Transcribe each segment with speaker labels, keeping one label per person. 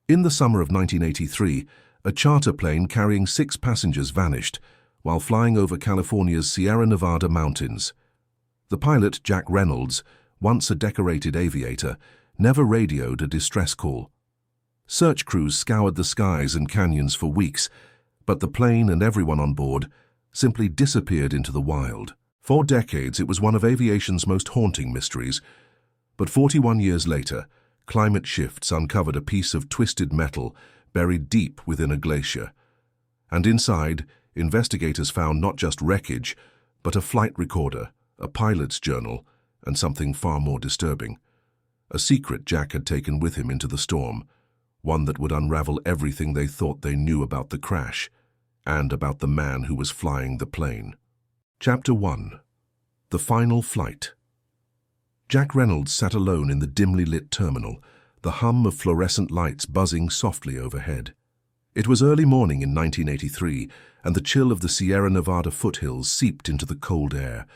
Speaker 1: In the summer of 1983, a charter plane carrying 6 passengers vanished while flying over California's Sierra Nevada mountains. The pilot, Jack Reynolds, once a decorated aviator, never radioed a distress call. Search crews scoured the skies and canyons for weeks, but the plane and everyone on board simply disappeared into the wild. For decades, it was one of aviation's most haunting mysteries, but 41 years later, climate shifts uncovered a piece of twisted metal buried deep within a glacier. And inside, investigators found not just wreckage, but a flight recorder, a pilot's journal, and something far more disturbing. A secret Jack had taken with him into the storm, one that would unravel everything they thought they knew about the crash and about the man who was flying the plane. Chapter 1. The Final Flight. Jack Reynolds sat alone in the dimly lit terminal, the hum of fluorescent lights buzzing softly overhead. It was early morning in 1983, and the chill of the Sierra Nevada foothills seeped into the cold air.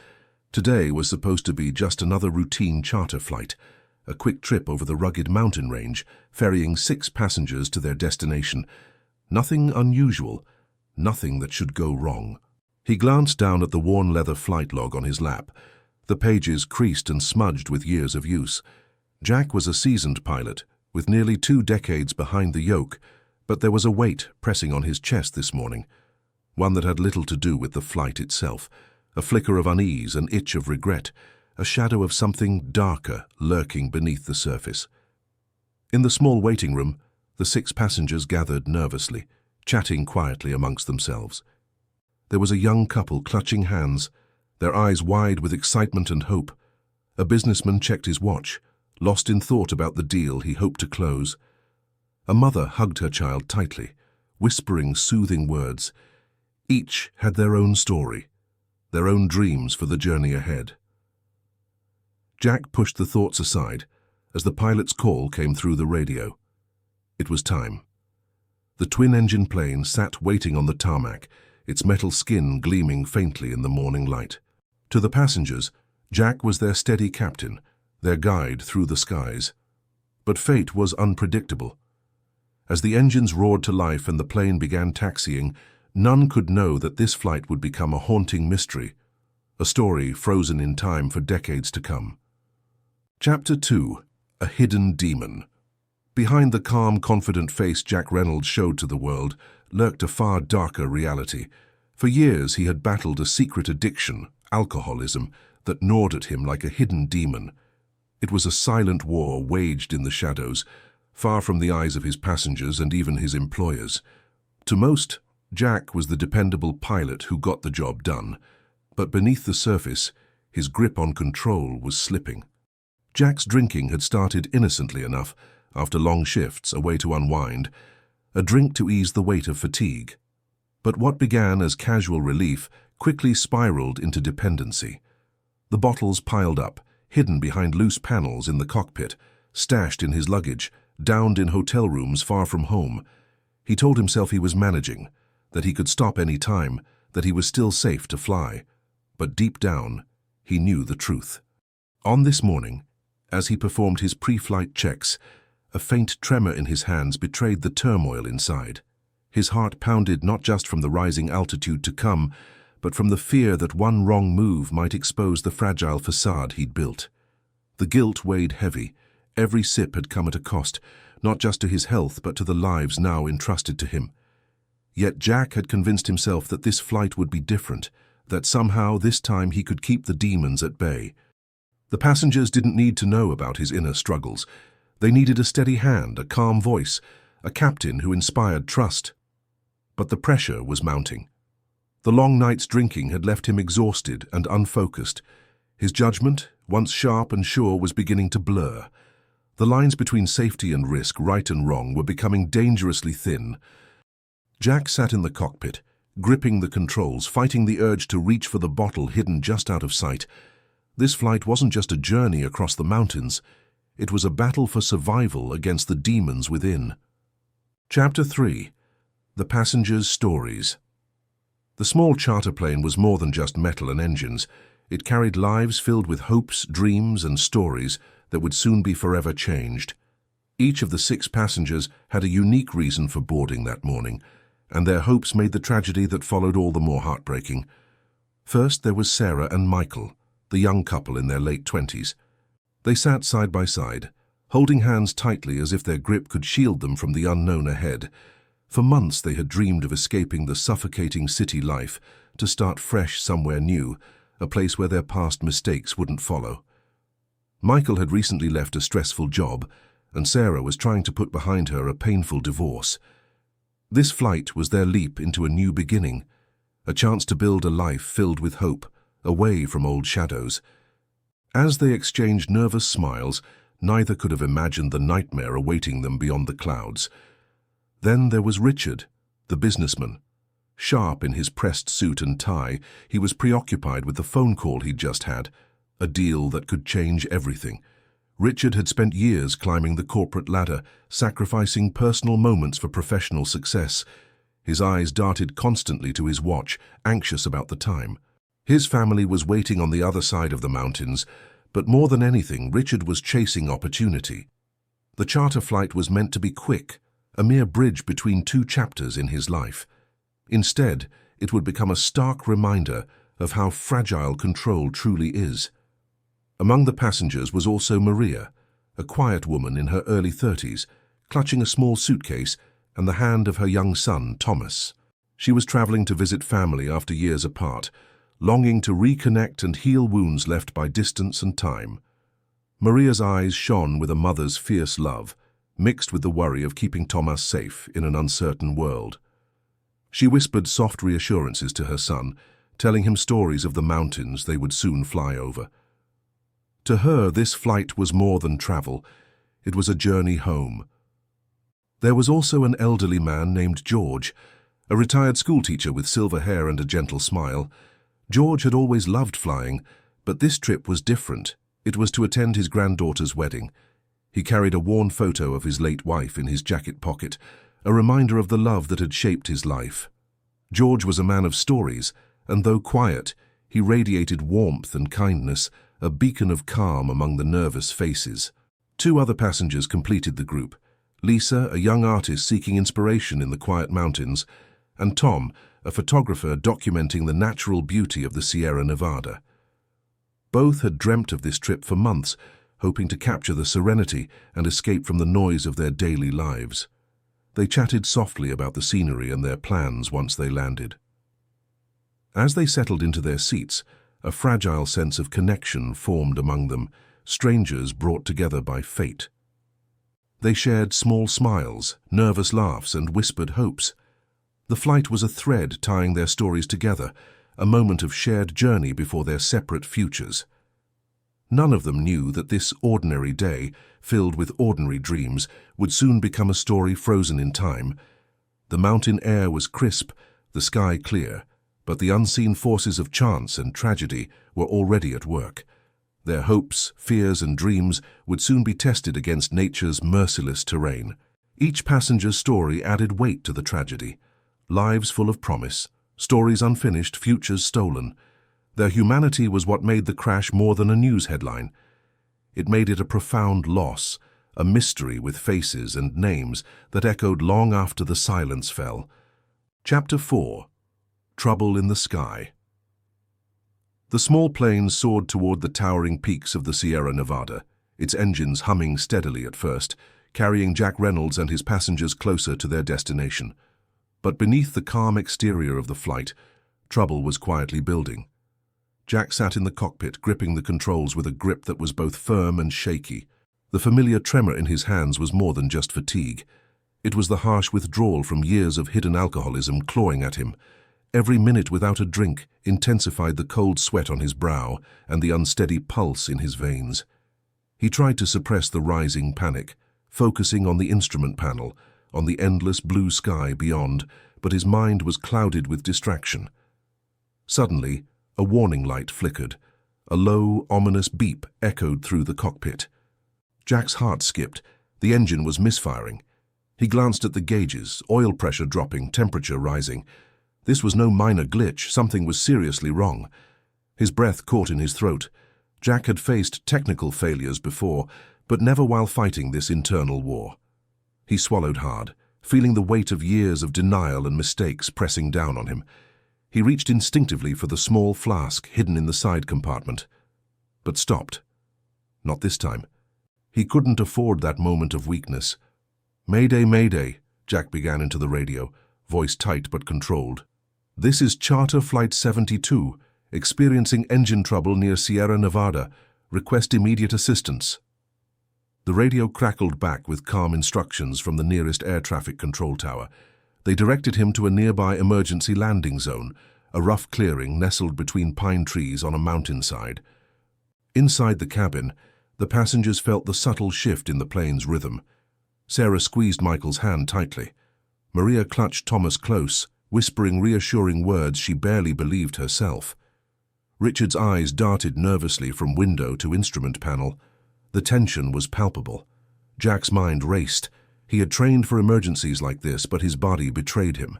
Speaker 1: Today was supposed to be just another routine charter flight, a quick trip over the rugged mountain range, ferrying 6 passengers to their destination. Nothing unusual, nothing that should go wrong. He glanced down at the worn leather flight log on his lap, the pages creased and smudged with years of use. Jack was a seasoned pilot, with nearly 2 decades behind the yoke, but there was a weight pressing on his chest this morning, one that had little to do with the flight itself, a flicker of unease, an itch of regret, a shadow of something darker lurking beneath the surface. In the small waiting room, the 6 passengers gathered nervously, chatting quietly amongst themselves. There was a young couple clutching hands, their eyes wide with excitement and hope. A businessman checked his watch, lost in thought about the deal he hoped to close. A mother hugged her child tightly, whispering soothing words. Each had their own story, their own dreams for the journey ahead. Jack pushed the thoughts aside as the pilot's call came through the radio. It was time. The twin-engine plane sat waiting on the tarmac, its metal skin gleaming faintly in the morning light. To the passengers, Jack was their steady captain, their guide through the skies. But fate was unpredictable. As the engines roared to life and the plane began taxiing, none could know that this flight would become a haunting mystery, a story frozen in time for decades to come. Chapter 2. A Hidden Demon. Behind the calm, confident face Jack Reynolds showed to the world lurked a far darker reality. For years he had battled a secret addiction, alcoholism, that gnawed at him like a hidden demon. It was a silent war waged in the shadows, far from the eyes of his passengers and even his employers. To most, Jack was the dependable pilot who got the job done, but beneath the surface, his grip on control was slipping. Jack's drinking had started innocently enough, after long shifts, a way to unwind, a drink to ease the weight of fatigue. But what began as casual relief quickly spiraled into dependency. The bottles piled up, hidden behind loose panels in the cockpit, stashed in his luggage, downed in hotel rooms far from home. He told himself he was managing, that he could stop any time, that he was still safe to fly. But deep down, he knew the truth. On this morning, as he performed his pre-flight checks, a faint tremor in his hands betrayed the turmoil inside. His heart pounded not just from the rising altitude to come, but from the fear that one wrong move might expose the fragile facade he'd built. The guilt weighed heavy. Every sip had come at a cost, not just to his health but to the lives now entrusted to him. Yet Jack had convinced himself that this flight would be different, that somehow this time he could keep the demons at bay. The passengers didn't need to know about his inner struggles. They needed a steady hand, a calm voice, a captain who inspired trust. But the pressure was mounting. The long night's drinking had left him exhausted and unfocused. His judgment, once sharp and sure, was beginning to blur. The lines between safety and risk, right and wrong, were becoming dangerously thin. Jack sat in the cockpit, gripping the controls, fighting the urge to reach for the bottle hidden just out of sight. This flight wasn't just a journey across the mountains. It was a battle for survival against the demons within. Chapter 3. The Passengers' Stories. The small charter plane was more than just metal and engines. It carried lives filled with hopes, dreams, and stories that would soon be forever changed. Each of the 6 passengers had a unique reason for boarding that morning, and their hopes made the tragedy that followed all the more heartbreaking. First, there was Sarah and Michael, the young couple in their late 20s. They sat side by side, holding hands tightly as if their grip could shield them from the unknown ahead. For months they had dreamed of escaping the suffocating city life to start fresh somewhere new, a place where their past mistakes wouldn't follow. Michael had recently left a stressful job, and Sarah was trying to put behind her a painful divorce. This flight was their leap into a new beginning, a chance to build a life filled with hope, away from old shadows. As they exchanged nervous smiles, neither could have imagined the nightmare awaiting them beyond the clouds. Then there was Richard, the businessman. Sharp in his pressed suit and tie, he was preoccupied with the phone call he'd just had, a deal that could change everything. Richard had spent years climbing the corporate ladder, sacrificing personal moments for professional success. His eyes darted constantly to his watch, anxious about the time. His family was waiting on the other side of the mountains, but more than anything, Richard was chasing opportunity. The charter flight was meant to be quick, a mere bridge between 2 chapters in his life. Instead, it would become a stark reminder of how fragile control truly is. Among the passengers was also Maria, a quiet woman in her early 30s, clutching a small suitcase and the hand of her young son, Thomas. She was traveling to visit family after years apart, longing to reconnect and heal wounds left by distance and time. Maria's eyes shone with a mother's fierce love, mixed with the worry of keeping Thomas safe in an uncertain world. She whispered soft reassurances to her son, telling him stories of the mountains they would soon fly over. To her, this flight was more than travel. It was a journey home. There was also an elderly man named George, a retired schoolteacher with silver hair and a gentle smile. George had always loved flying, but this trip was different. It was to attend his granddaughter's wedding. He carried a worn photo of his late wife in his jacket pocket, a reminder of the love that had shaped his life. George was a man of stories, and though quiet, he radiated warmth and kindness, a beacon of calm among the nervous faces. 2 other passengers completed the group: Lisa, a young artist seeking inspiration in the quiet mountains, and Tom, a photographer documenting the natural beauty of the Sierra Nevada. Both had dreamt of this trip for months, hoping to capture the serenity and escape from the noise of their daily lives. They chatted softly about the scenery and their plans once they landed. As they settled into their seats, a fragile sense of connection formed among them, strangers brought together by fate. They shared small smiles, nervous laughs, and whispered hopes. The flight was a thread tying their stories together, a moment of shared journey before their separate futures. None of them knew that this ordinary day, filled with ordinary dreams, would soon become a story frozen in time. The mountain air was crisp, the sky clear, but the unseen forces of chance and tragedy were already at work. Their hopes, fears, and dreams would soon be tested against nature's merciless terrain. Each passenger's story added weight to the tragedy. Lives full of promise, stories unfinished, futures stolen. Their humanity was what made the crash more than a news headline. It made it a profound loss, a mystery with faces and names that echoed long after the silence fell. Chapter 4. Trouble in the Sky. The small plane soared toward the towering peaks of the Sierra Nevada, its engines humming steadily at first, carrying Jack Reynolds and his passengers closer to their destination. But beneath the calm exterior of the flight, trouble was quietly building. Jack sat in the cockpit, gripping the controls with a grip that was both firm and shaky. The familiar tremor in his hands was more than just fatigue. It was the harsh withdrawal from years of hidden alcoholism clawing at him. Every minute without a drink intensified the cold sweat on his brow and the unsteady pulse in his veins. He tried to suppress the rising panic, focusing on the instrument panel, on the endless blue sky beyond, but his mind was clouded with distraction. Suddenly, a warning light flickered. A low, ominous beep echoed through the cockpit. Jack's heart skipped. The engine was misfiring. He glanced at the gauges, oil pressure dropping, temperature rising. This was no minor glitch. Something was seriously wrong. His breath caught in his throat. Jack had faced technical failures before, but never while fighting this internal war. He swallowed hard, feeling the weight of years of denial and mistakes pressing down on him. He reached instinctively for the small flask hidden in the side compartment, but stopped. Not this time. He couldn't afford that moment of weakness. "Mayday, mayday," Jack began into the radio, voice tight but controlled. "This is Charter Flight 72, experiencing engine trouble near Sierra Nevada. Request immediate assistance." The radio crackled back with calm instructions from the nearest air traffic control tower. They directed him to a nearby emergency landing zone, a rough clearing nestled between pine trees on a mountainside. Inside the cabin, the passengers felt the subtle shift in the plane's rhythm. Sarah squeezed Michael's hand tightly. Maria clutched Thomas close, whispering reassuring words she barely believed herself. Richard's eyes darted nervously from window to instrument panel. The tension was palpable. Jack's mind raced. He had trained for emergencies like this, but his body betrayed him.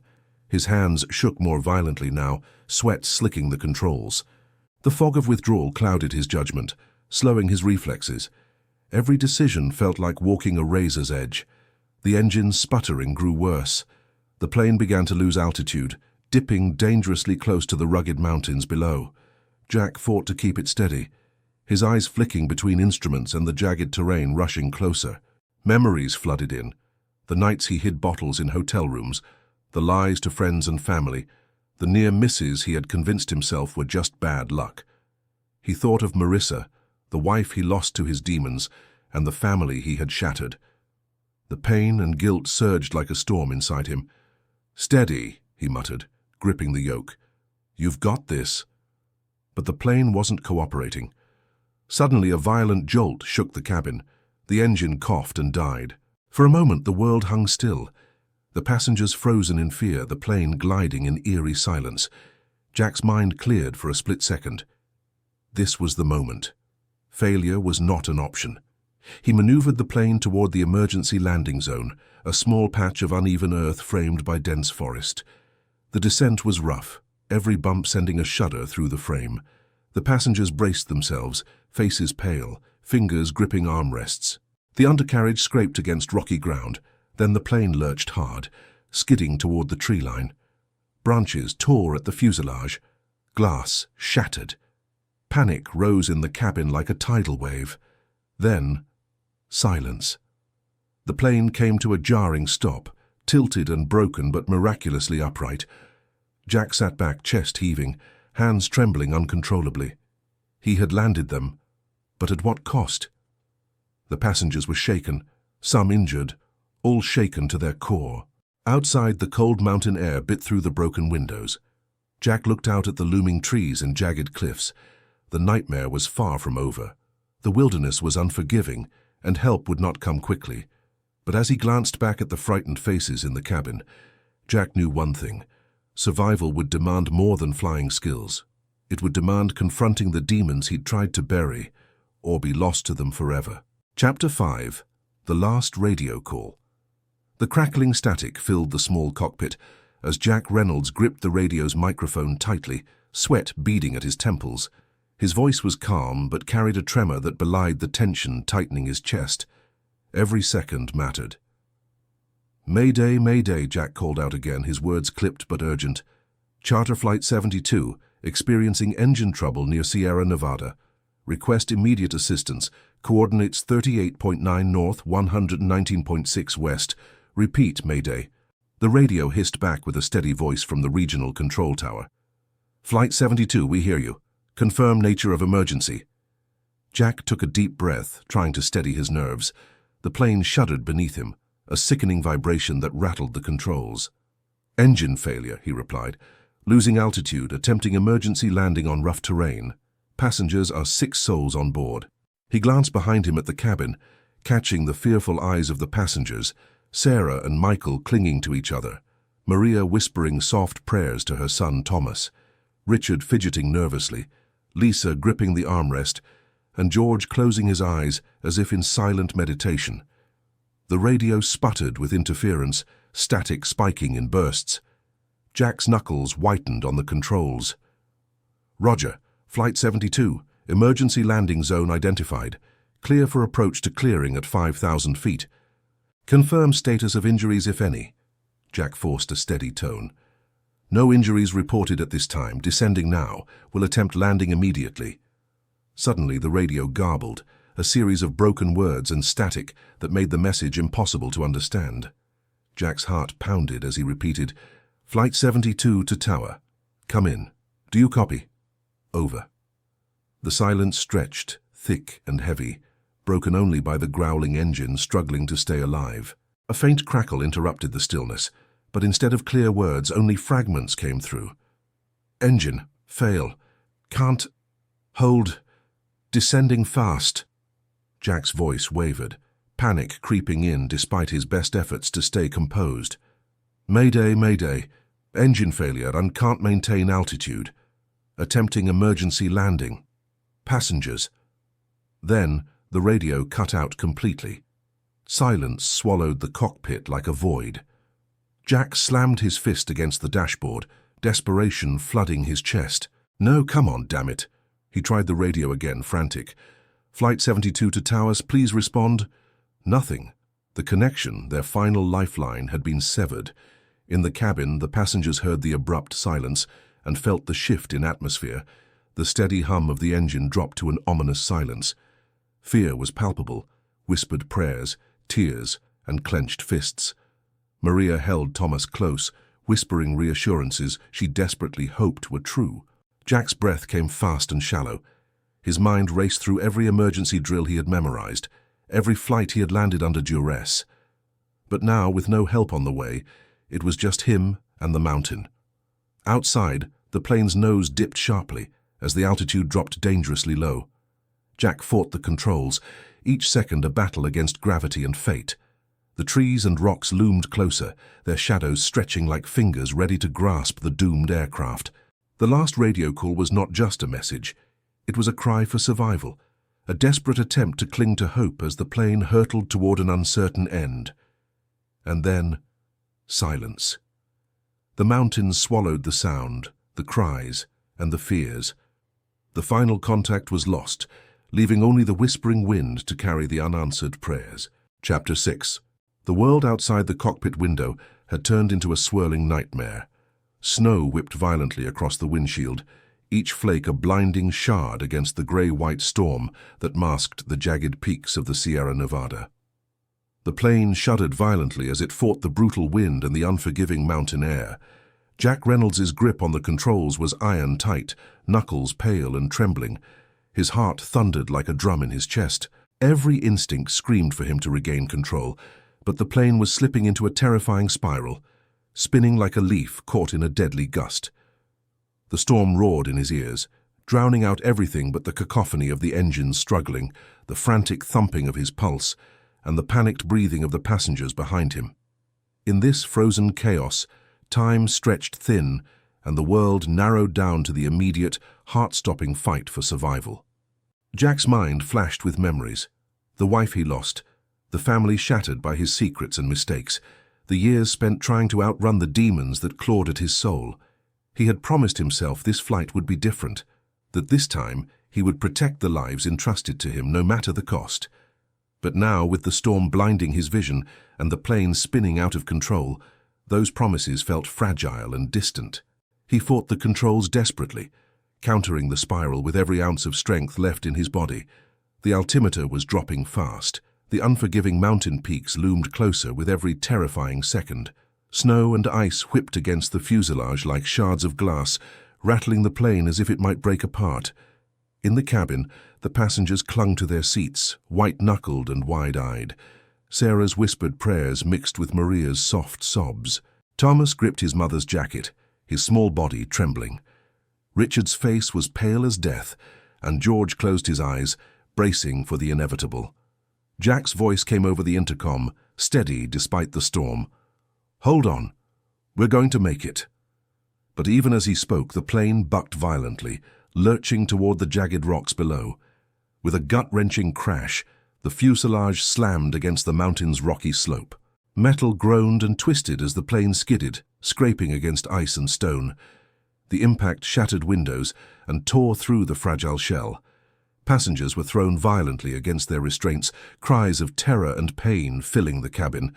Speaker 1: His hands shook more violently now, sweat slicking the controls. The fog of withdrawal clouded his judgment, slowing his reflexes. Every decision felt like walking a razor's edge. The engine's sputtering grew worse. The plane began to lose altitude, dipping dangerously close to the rugged mountains below. Jack fought to keep it steady, his eyes flicking between instruments and the jagged terrain rushing closer. Memories flooded in. The nights he hid bottles in hotel rooms, the lies to friends and family, the near misses he had convinced himself were just bad luck. He thought of Marissa, the wife he lost to his demons, and the family he had shattered. The pain and guilt surged like a storm inside him. "Steady," he muttered, gripping the yoke. "You've got this." But the plane wasn't cooperating. Suddenly a violent jolt shook the cabin. The engine coughed and died. For a moment the world hung still. The passengers frozen in fear, the plane gliding in eerie silence. Jack's mind cleared for a split second. This was the moment. Failure was not an option. He maneuvered the plane toward the emergency landing zone, a small patch of uneven earth framed by dense forest. The descent was rough, every bump sending a shudder through the frame. The passengers braced themselves, faces pale, fingers gripping armrests. The undercarriage scraped against rocky ground, then the plane lurched hard, skidding toward the tree line. Branches tore at the fuselage. Glass shattered. Panic rose in the cabin like a tidal wave. Then, silence. The plane came to a jarring stop, tilted and broken but miraculously upright. Jack sat back, chest heaving, hands trembling uncontrollably. He had landed them, but at what cost? The passengers were shaken, some injured, all shaken to their core. Outside, the cold mountain air bit through the broken windows. Jack looked out at the looming trees and jagged cliffs. The nightmare was far from over. The wilderness was unforgiving, and help would not come quickly. But as he glanced back at the frightened faces in the cabin, Jack knew one thing. Survival would demand more than flying skills. It would demand confronting the demons he'd tried to bury, or be lost to them forever. Chapter 5. The Last Radio Call. The crackling static filled the small cockpit as Jack Reynolds gripped the radio's microphone tightly, sweat beading at his temples. His voice was calm but carried a tremor that belied the tension tightening his chest. Every second mattered. "Mayday, mayday," Jack called out again, his words clipped but urgent. "Charter Flight 72, experiencing engine trouble near Sierra Nevada. Request immediate assistance. Coordinates 38.9 north, 119.6 west. Repeat, mayday." The radio hissed back with a steady voice from the regional control tower. "Flight 72, we hear you. Confirm nature of emergency." Jack took a deep breath, trying to steady his nerves. The plane shuddered beneath him, a sickening vibration that rattled the controls. "Engine failure," he replied. "Losing altitude, attempting emergency landing on rough terrain. Passengers are 6 souls on board." He glanced behind him at the cabin, catching the fearful eyes of the passengers, Sarah and Michael clinging to each other, Maria whispering soft prayers to her son Thomas, Richard fidgeting nervously, Lisa gripping the armrest, and George closing his eyes as if in silent meditation. The radio sputtered with interference, static spiking in bursts. Jack's knuckles whitened on the controls. "Roger, Flight 72, emergency landing zone identified. clear for approach to clearing at 5,000 feet. Confirm status of injuries, if any. Jack forced a steady tone. No injuries reported at this time. Descending now. Will attempt landing immediately. Suddenly the radio garbled, a series of broken words and static that made the message impossible to understand. Jack's heart pounded as he repeated, Flight 72 to tower. Come in. Do you copy? Over. The silence stretched, thick and heavy, broken only by the growling engine struggling to stay alive. A faint crackle interrupted the stillness, but instead of clear words, only fragments came through. Engine. Fail. Can't. Hold. Descending fast. Jack's voice wavered, panic creeping in despite his best efforts to stay composed. Mayday, mayday. Engine failure and can't maintain altitude. Attempting emergency landing. Passengers. Then the radio cut out completely. Silence swallowed the cockpit like a void. Jack slammed his fist against the dashboard, desperation flooding his chest. No, come on, damn it. He tried the radio again, frantic. Flight 72 to towers, please respond. Nothing. The connection, their final lifeline, had been severed. In the cabin, the passengers heard the abrupt silence and felt the shift in atmosphere. The steady hum of the engine dropped to an ominous silence. Fear was palpable, whispered prayers, tears, and clenched fists. Maria held Thomas close, whispering reassurances she desperately hoped were true. Jack's breath came fast and shallow. His mind raced through every emergency drill he had memorized, every flight he had landed under duress. But now, with no help on the way, it was just him and the mountain. Outside, the plane's nose dipped sharply as the altitude dropped dangerously low. Jack fought the controls, each second a battle against gravity and fate. The trees and rocks loomed closer, their shadows stretching like fingers ready to grasp the doomed aircraft. The last radio call was not just a message. It was a cry for survival, a desperate attempt to cling to hope as the plane hurtled toward an uncertain end. And then, silence. The mountains swallowed the sound, the cries, and the fears. The final contact was lost, leaving only the whispering wind to carry the unanswered prayers. Chapter 6. The world outside the cockpit window had turned into a swirling nightmare. Snow whipped violently across the windshield, each flake a blinding shard against the grey-white storm that masked the jagged peaks of the Sierra Nevada. The plane shuddered violently as it fought the brutal wind and the unforgiving mountain air. Jack Reynolds' grip on the controls was iron-tight, knuckles pale and trembling. His heart thundered like a drum in his chest. Every instinct screamed for him to regain control, but the plane was slipping into a terrifying spiral, spinning like a leaf caught in a deadly gust. The storm roared in his ears, drowning out everything but the cacophony of the engines struggling, the frantic thumping of his pulse, and the panicked breathing of the passengers behind him. In this frozen chaos, time stretched thin, and the world narrowed down to the immediate, heart-stopping fight for survival. Jack's mind flashed with memories. The wife he lost, the family shattered by his secrets and mistakes, the years spent trying to outrun the demons that clawed at his soul. He had promised himself this flight would be different, that this time he would protect the lives entrusted to him no matter the cost. But now, with the storm blinding his vision and the plane spinning out of control, those promises felt fragile and distant. He fought the controls desperately, countering the spiral with every ounce of strength left in his body. The altimeter was dropping fast. The unforgiving mountain peaks loomed closer with every terrifying second. Snow and ice whipped against the fuselage like shards of glass, rattling the plane as if it might break apart. In the cabin, the passengers clung to their seats, white-knuckled and wide-eyed. Sarah's whispered prayers mixed with Maria's soft sobs. Thomas gripped his mother's jacket, his small body trembling. Richard's face was pale as death, and George closed his eyes, bracing for the inevitable. Jack's voice came over the intercom, steady despite the storm. "Hold on. We're going to make it." But even as he spoke, the plane bucked violently, lurching toward the jagged rocks below. With a gut-wrenching crash, the fuselage slammed against the mountain's rocky slope. Metal groaned and twisted as the plane skidded, scraping against ice and stone. The impact shattered windows and tore through the fragile shell. Passengers were thrown violently against their restraints, cries of terror and pain filling the cabin.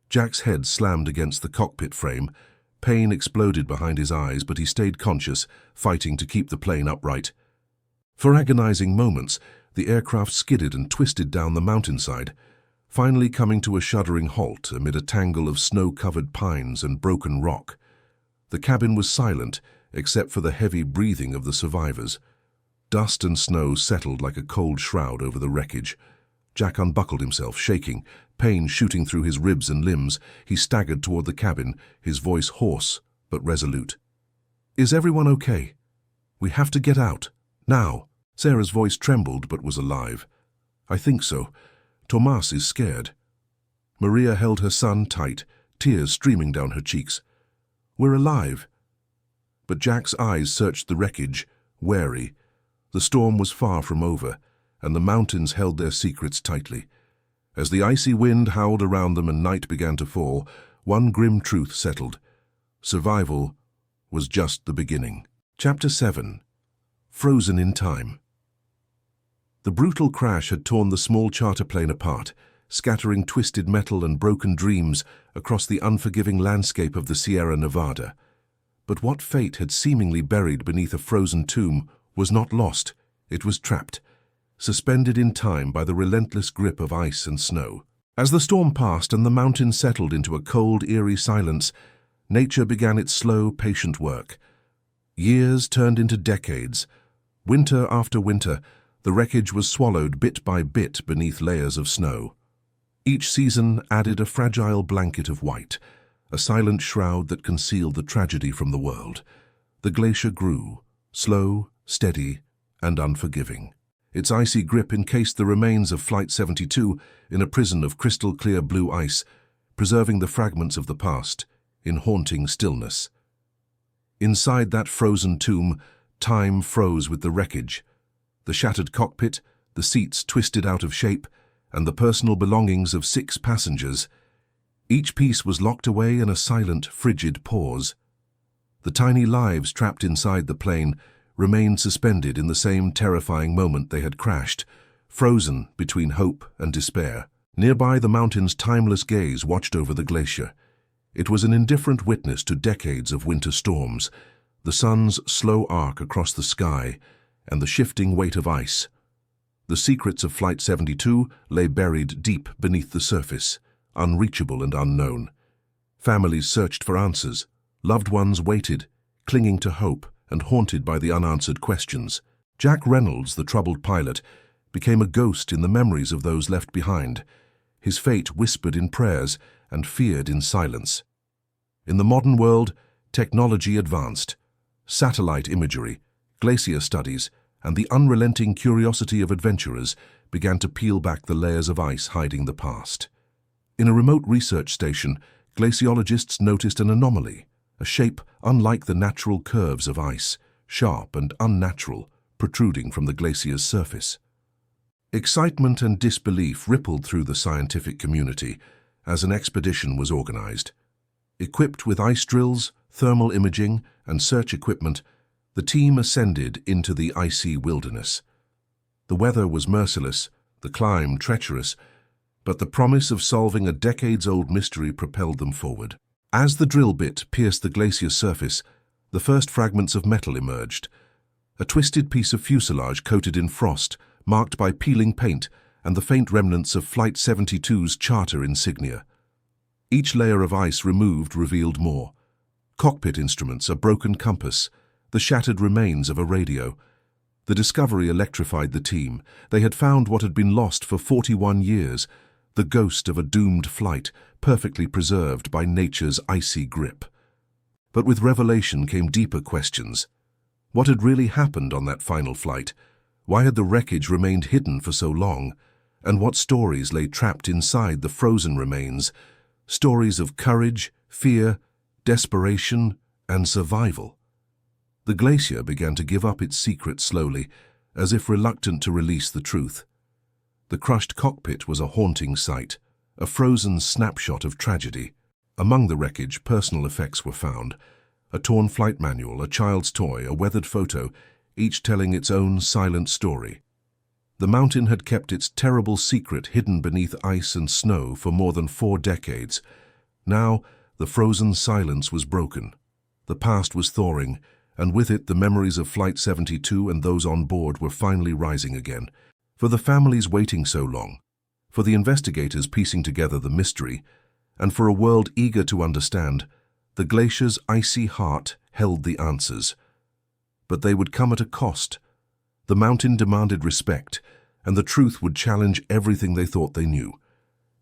Speaker 1: Jack's head slammed against the cockpit frame. Pain exploded behind his eyes, but he stayed conscious, fighting to keep the plane upright. For agonizing moments, the aircraft skidded and twisted down the mountainside, finally coming to a shuddering halt amid a tangle of snow-covered pines and broken rock. The cabin was silent, except for the heavy breathing of the survivors. Dust and snow settled like a cold shroud over the wreckage. Jack unbuckled himself, shaking, pain shooting through his ribs and limbs. He staggered toward the cabin, his voice hoarse but resolute. "Is everyone okay? We have to get out. Now." Sarah's voice trembled but was alive. "I think so. Tomas is scared." Maria held her son tight, tears streaming down her cheeks. "We're alive." But Jack's eyes searched the wreckage, wary. The storm was far from over, and the mountains held their secrets tightly. As the icy wind howled around them and night began to fall, one grim truth settled. Survival was just the beginning. Chapter 7. Frozen in Time. The brutal crash had torn the small charter plane apart, scattering twisted metal and broken dreams across the unforgiving landscape of the Sierra Nevada. But what fate had seemingly buried beneath a frozen tomb was not lost, it was trapped, suspended in time by the relentless grip of ice and snow. As the storm passed and the mountains settled into a cold, eerie silence, nature began its slow, patient work. Years turned into decades. Winter after winter, the wreckage was swallowed bit by bit beneath layers of snow. Each season added a fragile blanket of white, a silent shroud that concealed the tragedy from the world. The glacier grew, slow, steady, and unforgiving. Its icy grip encased the remains of Flight 72 in a prison of crystal-clear blue ice, preserving the fragments of the past in haunting stillness. Inside that frozen tomb, time froze with the wreckage. The shattered cockpit, the seats twisted out of shape, and the personal belongings of 6 passengers. Each piece was locked away in a silent, frigid pause. The tiny lives trapped inside the plane remained suspended in the same terrifying moment they had crashed, frozen between hope and despair. Nearby, the mountain's timeless gaze watched over the glacier. It was an indifferent witness to decades of winter storms, the sun's slow arc across the sky, and the shifting weight of ice. The secrets of Flight 72 lay buried deep beneath the surface, unreachable and unknown. Families searched for answers. Loved ones waited, clinging to hope and haunted by the unanswered questions. Jack Reynolds, the troubled pilot, became a ghost in the memories of those left behind, his fate whispered in prayers and feared in silence. In the modern world, technology advanced. Satellite imagery, glacier studies, and the unrelenting curiosity of adventurers began to peel back the layers of ice hiding the past. In a remote research station, glaciologists noticed an anomaly, a shape unlike the natural curves of ice, sharp and unnatural, protruding from the glacier's surface. Excitement and disbelief rippled through the scientific community as an expedition was organized. Equipped with ice drills, thermal imaging, and search equipment, the team ascended into the icy wilderness. The weather was merciless, the climb treacherous, but the promise of solving a decades-old mystery propelled them forward. As the drill bit pierced the glacier's surface, the first fragments of metal emerged. A twisted piece of fuselage coated in frost, marked by peeling paint and the faint remnants of Flight 72's charter insignia. Each layer of ice removed revealed more. Cockpit instruments, a broken compass, the shattered remains of a radio. The discovery electrified the team. They had found what had been lost for 41 years, the ghost of a doomed flight, perfectly preserved by nature's icy grip. But with revelation came deeper questions. What had really happened on that final flight? Why had the wreckage remained hidden for so long? And what stories lay trapped inside the frozen remains? Stories of courage, fear, desperation, and survival. The glacier began to give up its secret slowly, as if reluctant to release the truth. The crushed cockpit was a haunting sight, a frozen snapshot of tragedy. Among the wreckage, personal effects were found. A torn flight manual, a child's toy, a weathered photo, each telling its own silent story. The mountain had kept its terrible secret hidden beneath ice and snow for more than 4 decades. Now, the frozen silence was broken. The past was thawing, and with it the memories of Flight 72 and those on board were finally rising again. For the families waiting so long, for the investigators piecing together the mystery, and for a world eager to understand, the glacier's icy heart held the answers. But they would come at a cost. The mountain demanded respect, and the truth would challenge everything they thought they knew.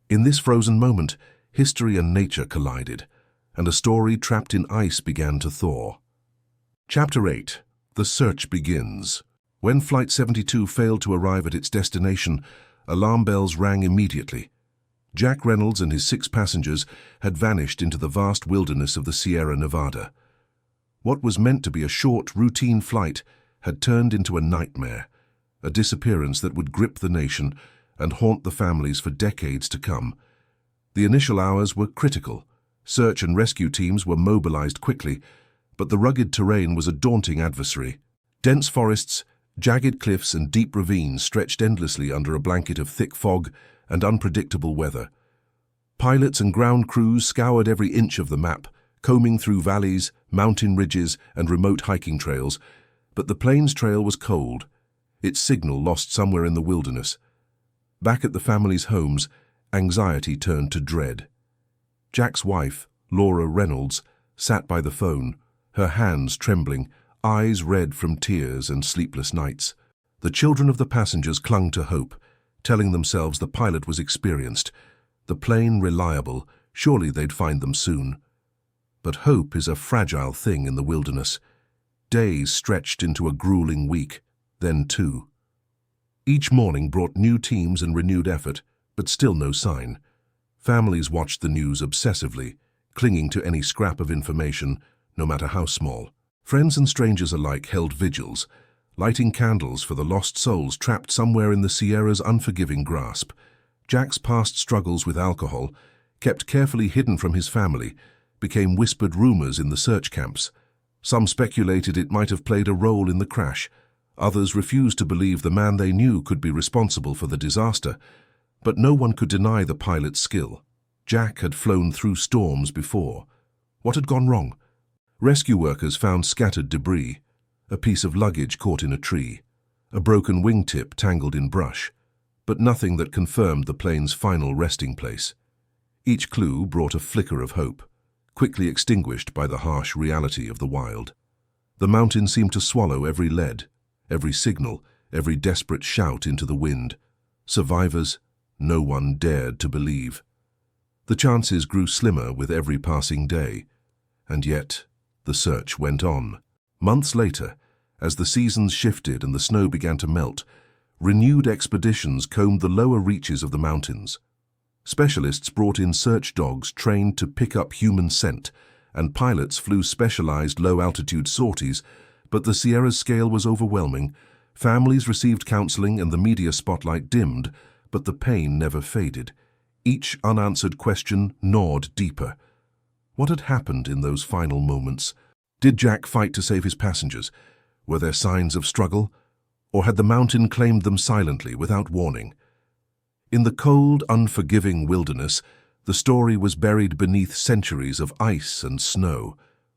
Speaker 1: In this frozen moment, history and nature collided, and a story trapped in ice began to thaw. Chapter 8. The Search Begins. When Flight 72 failed to arrive at its destination, alarm bells rang immediately. Jack Reynolds and his 6 passengers had vanished into the vast wilderness of the Sierra Nevada. What was meant to be a short, routine flight had turned into a nightmare, a disappearance that would grip the nation and haunt the families for decades to come. The initial hours were critical. Search and rescue teams were mobilized quickly, but the rugged terrain was a daunting adversary. Dense forests, jagged cliffs and deep ravines stretched endlessly under a blanket of thick fog and unpredictable weather. Pilots and ground crews scoured every inch of the map, combing through valleys, mountain ridges, and remote hiking trails, but the plains trail was cold, its signal lost somewhere in the wilderness. Back at the family's homes, anxiety turned to dread. Jack's wife, Laura Reynolds, sat by the phone, her hands trembling, eyes red from tears and sleepless nights. The children of the passengers clung to hope, telling themselves the pilot was experienced, the plane reliable, surely they'd find them soon. But hope is a fragile thing in the wilderness. Days stretched into a grueling week, then 2. Each morning brought new teams and renewed effort, but still no sign. Families watched the news obsessively, clinging to any scrap of information, no matter how small. Friends and strangers alike held vigils, lighting candles for the lost souls trapped somewhere in the Sierra's unforgiving grasp. Jack's past struggles with alcohol, kept carefully hidden from his family, became whispered rumors in the search camps. Some speculated it might have played a role in the crash. Others refused to believe the man they knew could be responsible for the disaster. But no one could deny the pilot's skill. Jack had flown through storms before. What had gone wrong? Rescue workers found scattered debris, a piece of luggage caught in a tree, a broken wingtip tangled in brush, but nothing that confirmed the plane's final resting place. Each clue brought a flicker of hope, quickly extinguished by the harsh reality of the wild. The mountain seemed to swallow every lead, every signal, every desperate shout into the wind. Survivors, no one dared to believe. The chances grew slimmer with every passing day, and yet the search went on. Months later, as the seasons shifted and the snow began to melt, renewed expeditions combed the lower reaches of the mountains. Specialists brought in search dogs trained to pick up human scent, and pilots flew specialized low-altitude sorties, but the Sierra's scale was overwhelming. Families received counseling and the media spotlight dimmed, but the pain never faded. Each unanswered question gnawed deeper. What had happened in those final moments? Did Jack fight to save his passengers? Were there signs of struggle? Or had the mountain claimed them silently, without warning? In the cold, unforgiving wilderness, the story was buried beneath centuries of ice and snow,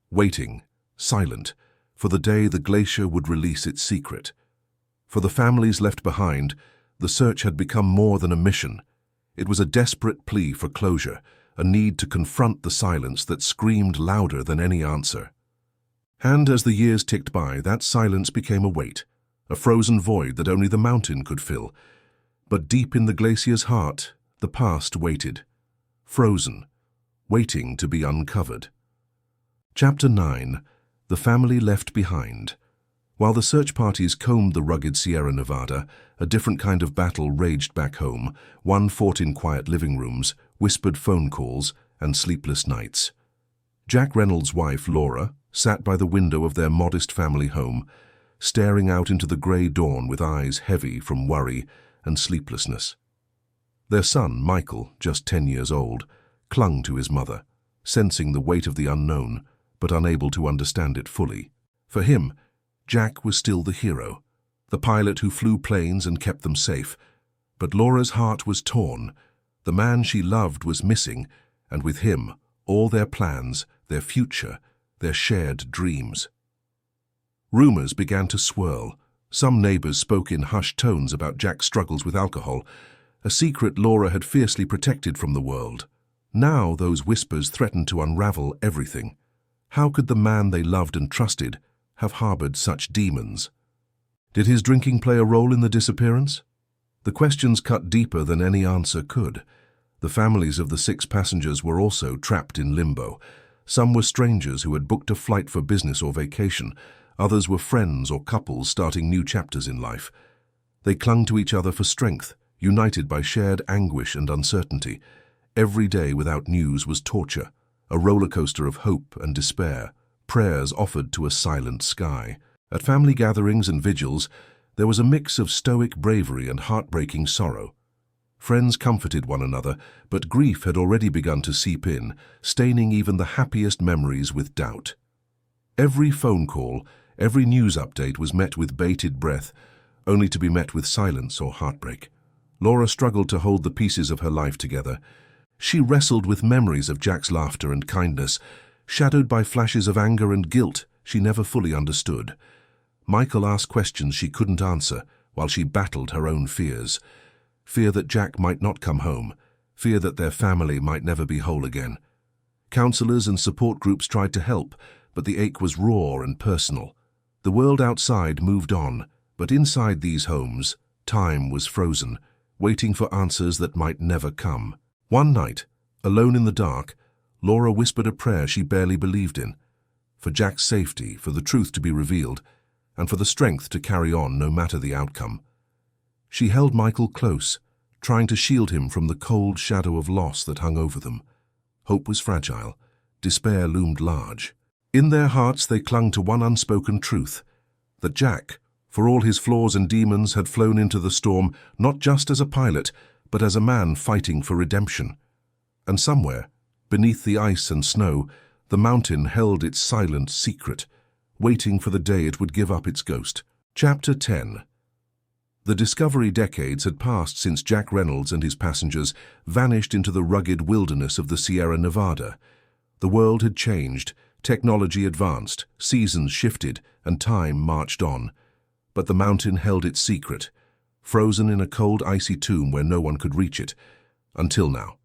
Speaker 1: waiting, silent, for the day the glacier would release its secret. For the families left behind, the search had become more than a mission. It was a desperate plea for closure, a need to confront the silence that screamed louder than any answer. And as the years ticked by, that silence became a weight, a frozen void that only the mountain could fill. But deep in the glacier's heart, the past waited, frozen, waiting to be uncovered. Chapter 9. The Family Left Behind. While the search parties combed the rugged Sierra Nevada, a different kind of battle raged back home, one fought in quiet living rooms, whispered phone calls, and sleepless nights. Jack Reynolds' wife, Laura, sat by the window of their modest family home, staring out into the grey dawn with eyes heavy from worry and sleeplessness. Their son, Michael, just 10 years old, clung to his mother, sensing the weight of the unknown, but unable to understand it fully. For him, Jack was still the hero, the pilot who flew planes and kept them safe. But Laura's heart was torn. The man she loved was missing, and with him, all their plans, their future, their shared dreams. Rumors began to swirl. Some neighbors spoke in hushed tones about Jack's struggles with alcohol, a secret Laura had fiercely protected from the world. Now those whispers threatened to unravel everything. How could the man they loved and trusted have harbored such demons? Did his drinking play a role in the disappearance? The questions cut deeper than any answer could. The families of the 6 passengers were also trapped in limbo. Some were strangers who had booked a flight for business or vacation. Others were friends or couples starting new chapters in life. They clung to each other for strength, united by shared anguish and uncertainty. Every day without news was torture, a roller coaster of hope and despair, prayers offered to a silent sky. At family gatherings and vigils, there was a mix of stoic bravery and heartbreaking sorrow. Friends comforted one another, but grief had already begun to seep in, staining even the happiest memories with doubt. Every phone call, every news update was met with bated breath, only to be met with silence or heartbreak. Laura struggled to hold the pieces of her life together. She wrestled with memories of Jack's laughter and kindness, shadowed by flashes of anger and guilt she never fully understood. Michael asked questions she couldn't answer, while she battled her own fears. Fear that Jack might not come home, fear that their family might never be whole again. Counselors and support groups tried to help, but the ache was raw and personal. The world outside moved on, but inside these homes, time was frozen, waiting for answers that might never come. One night, alone in the dark, Laura whispered a prayer she barely believed in. For Jack's safety, for the truth to be revealed, and for the strength to carry on no matter the outcome. She held Michael close, trying to shield him from the cold shadow of loss that hung over them. Hope was fragile. Despair loomed large. In their hearts they clung to one unspoken truth, that Jack, for all his flaws and demons, had flown into the storm not just as a pilot, but as a man fighting for redemption. And somewhere, beneath the ice and snow, the mountain held its silent secret, waiting for the day it would give up its ghost. Chapter 10. The Discovery decades had passed since Jack Reynolds and his passengers vanished into the rugged wilderness of the Sierra Nevada. The world had changed, technology advanced, seasons shifted, and time marched on. But the mountain held its secret, frozen in a cold, icy tomb where no one could reach it. Until now.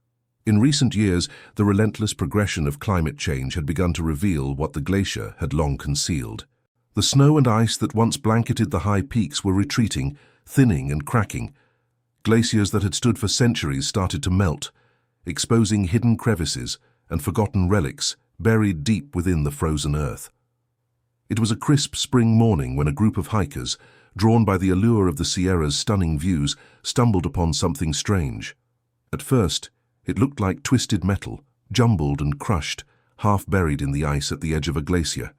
Speaker 1: In recent years, the relentless progression of climate change had begun to reveal what the glacier had long concealed. The snow and ice that once blanketed the high peaks were retreating, thinning and cracking. Glaciers that had stood for centuries started to melt, exposing hidden crevices and forgotten relics buried deep within the frozen earth. It was a crisp spring morning when a group of hikers, drawn by the allure of the Sierra's stunning views, stumbled upon something strange. At first, it looked like twisted metal, jumbled and crushed, half buried in the ice at the edge of a glacier.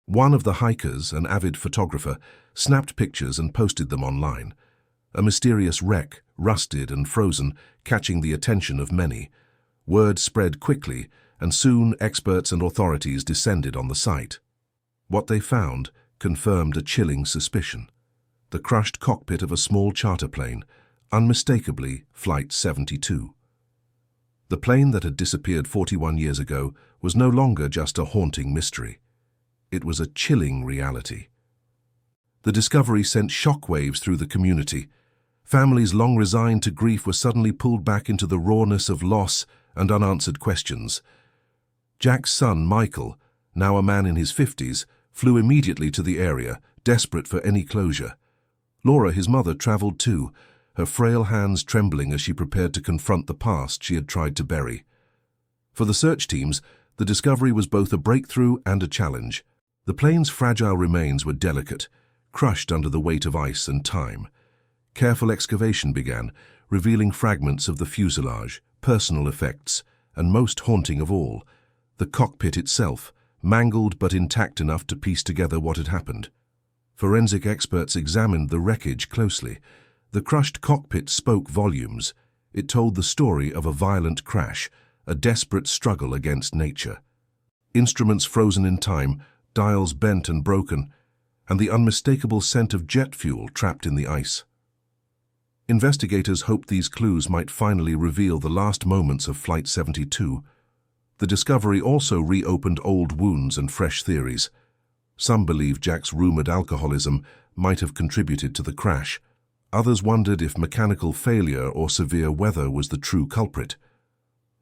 Speaker 1: One of the hikers, an avid photographer, snapped pictures and posted them online. A mysterious wreck, rusted and frozen, catching the attention of many. Word spread quickly, and soon experts and authorities descended on the site. What they found confirmed a chilling suspicion. The crushed cockpit of a small charter plane, unmistakably Flight 72. The plane that had disappeared 41 years ago was no longer just a haunting mystery. It was a chilling reality. The discovery sent shockwaves through the community. Families long resigned to grief were suddenly pulled back into the rawness of loss and unanswered questions. Jack's son, Michael, now a man in his 50s, flew immediately to the area, desperate for any closure. Laura, his mother, traveled too, her frail hands trembling as she prepared to confront the past she had tried to bury. For the search teams, the discovery was both a breakthrough and a challenge. The plane's fragile remains were delicate, crushed under the weight of ice and time. Careful excavation began, revealing fragments of the fuselage, personal effects, and most haunting of all, the cockpit itself, mangled but intact enough to piece together what had happened. Forensic experts examined the wreckage closely. The crushed cockpit spoke volumes. It told the story of a violent crash, a desperate struggle against nature. Instruments frozen in time, dials bent and broken, and the unmistakable scent of jet fuel trapped in the ice. Investigators hoped these clues might finally reveal the last moments of Flight 72. The discovery also reopened old wounds and fresh theories. Some believed Jack's rumored alcoholism might have contributed to the crash. Others wondered if mechanical failure or severe weather was the true culprit.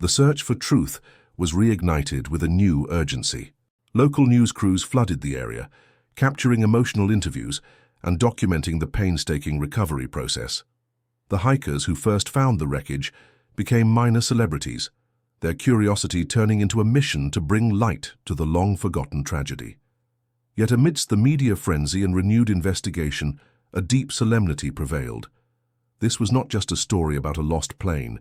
Speaker 1: The search for truth was reignited with a new urgency. Local news crews flooded the area, capturing emotional interviews and documenting the painstaking recovery process. The hikers who first found the wreckage became minor celebrities, their curiosity turning into a mission to bring light to the long-forgotten tragedy. Yet amidst the media frenzy and renewed investigation, a deep solemnity prevailed. This was not just a story about a lost plane.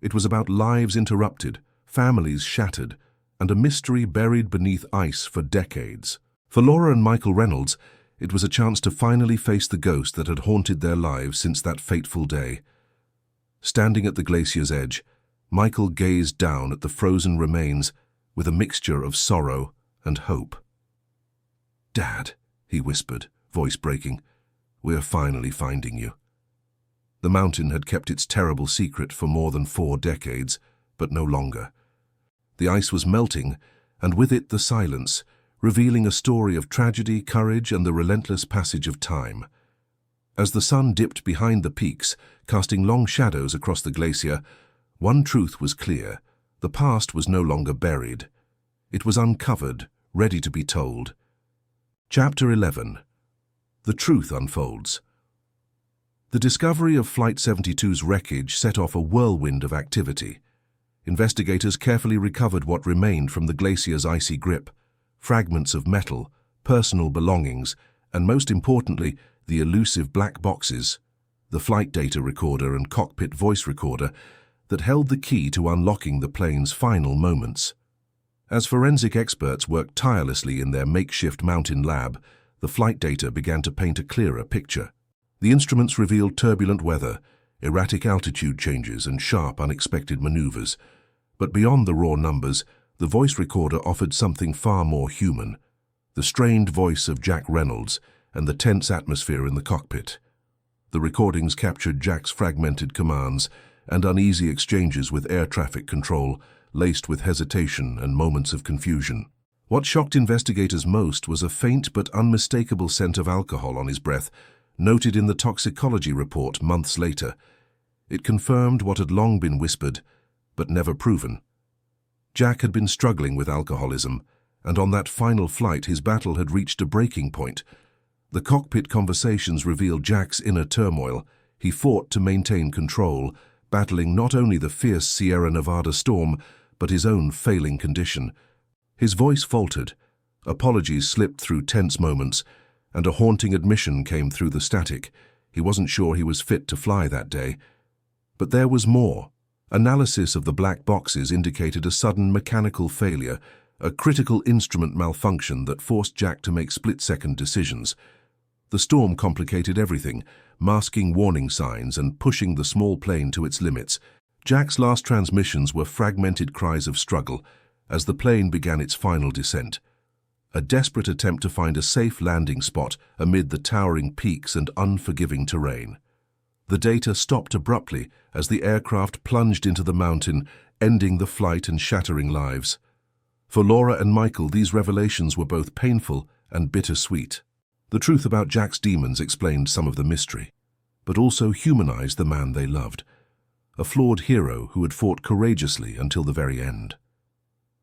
Speaker 1: It was about lives interrupted, families shattered, and a mystery buried beneath ice for decades. For Laura and Michael Reynolds, it was a chance to finally face the ghost that had haunted their lives since that fateful day. Standing at the glacier's edge, Michael gazed down at the frozen remains with a mixture of sorrow and hope. "Dad," he whispered, voice breaking, "we're finally finding you." The mountain had kept its terrible secret for more than 4 decades, but no longer. The ice was melting, and with it the silence, revealing a story of tragedy, courage, and the relentless passage of time. As the sun dipped behind the peaks, casting long shadows across the glacier, one truth was clear: the past was no longer buried. It was uncovered, ready to be told. Chapter 11. The truth unfolds. The discovery of Flight 72's wreckage set off a whirlwind of activity. Investigators carefully recovered what remained from the glacier's icy grip: fragments of metal, personal belongings, and most importantly, the elusive black boxes, the flight data recorder and cockpit voice recorder that held the key to unlocking the plane's final moments. As forensic experts worked tirelessly in their makeshift mountain lab, the flight data began to paint a clearer picture. The instruments revealed turbulent weather, erratic altitude changes, and sharp, unexpected maneuvers. But beyond the raw numbers, the voice recorder offered something far more human: the strained voice of Jack Reynolds and the tense atmosphere in the cockpit. The recordings captured Jack's fragmented commands and uneasy exchanges with air traffic control, laced with hesitation and moments of confusion. What shocked investigators most was a faint but unmistakable scent of alcohol on his breath, noted in the toxicology report months later. It confirmed what had long been whispered, but never proven. Jack had been struggling with alcoholism, and on that final flight his battle had reached a breaking point. The cockpit conversations revealed Jack's inner turmoil. He fought to maintain control, battling not only the fierce Sierra Nevada storm, but his own failing condition. His voice faltered, apologies slipped through tense moments, and a haunting admission came through the static. He wasn't sure he was fit to fly that day. But there was more. Analysis of the black boxes indicated a sudden mechanical failure, a critical instrument malfunction that forced Jack to make split-second decisions. The storm complicated everything, masking warning signs and pushing the small plane to its limits. Jack's last transmissions were fragmented cries of struggle as the plane began its final descent. A desperate attempt to find a safe landing spot amid the towering peaks and unforgiving terrain. The data stopped abruptly as the aircraft plunged into the mountain, ending the flight and shattering lives. For Laura and Michael, these revelations were both painful and bittersweet. The truth about Jack's demons explained some of the mystery, but also humanized the man they loved, a flawed hero who had fought courageously until the very end.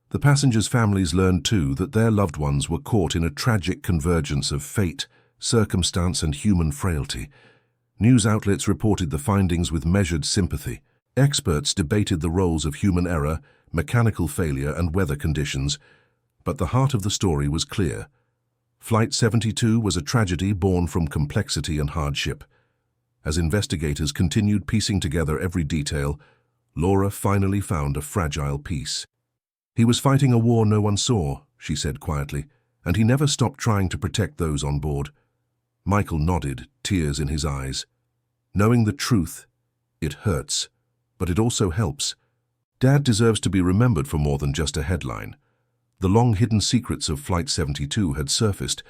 Speaker 1: The passengers' families learned too that their loved ones were caught in a tragic convergence of fate, circumstance, and human frailty. News outlets reported the findings with measured sympathy. Experts debated the roles of human error, mechanical failure, and weather conditions, but the heart of the story was clear. Flight 72 was a tragedy born from complexity and hardship. As investigators continued piecing together every detail, Laura finally found a fragile piece. "He was fighting a war no one saw," she said quietly, "and he never stopped trying to protect those on board." Michael nodded, tears in his eyes. Knowing the truth, it hurts, but it also helps. Dad deserves to be remembered for more than just a headline. The long-hidden secrets of Flight 72 had surfaced,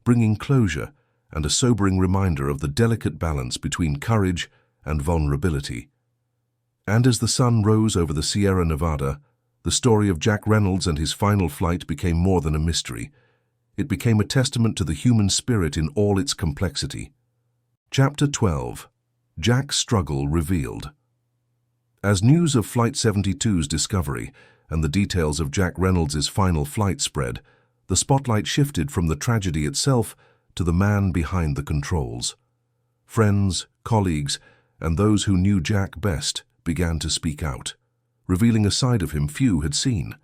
Speaker 1: bringing closure and a sobering reminder of the delicate balance between courage and vulnerability. And as the sun rose over the Sierra Nevada, the story of Jack Reynolds and his final flight became more than a mystery. It became a testament to the human spirit in all its complexity. Chapter 12. Jack's Struggle Revealed. As news of Flight 72's discovery and the details of Jack Reynolds' final flight spread, the spotlight shifted from the tragedy itself to the man behind the controls. Friends, colleagues, and those who knew Jack best began to speak out, revealing a side of him few had seen,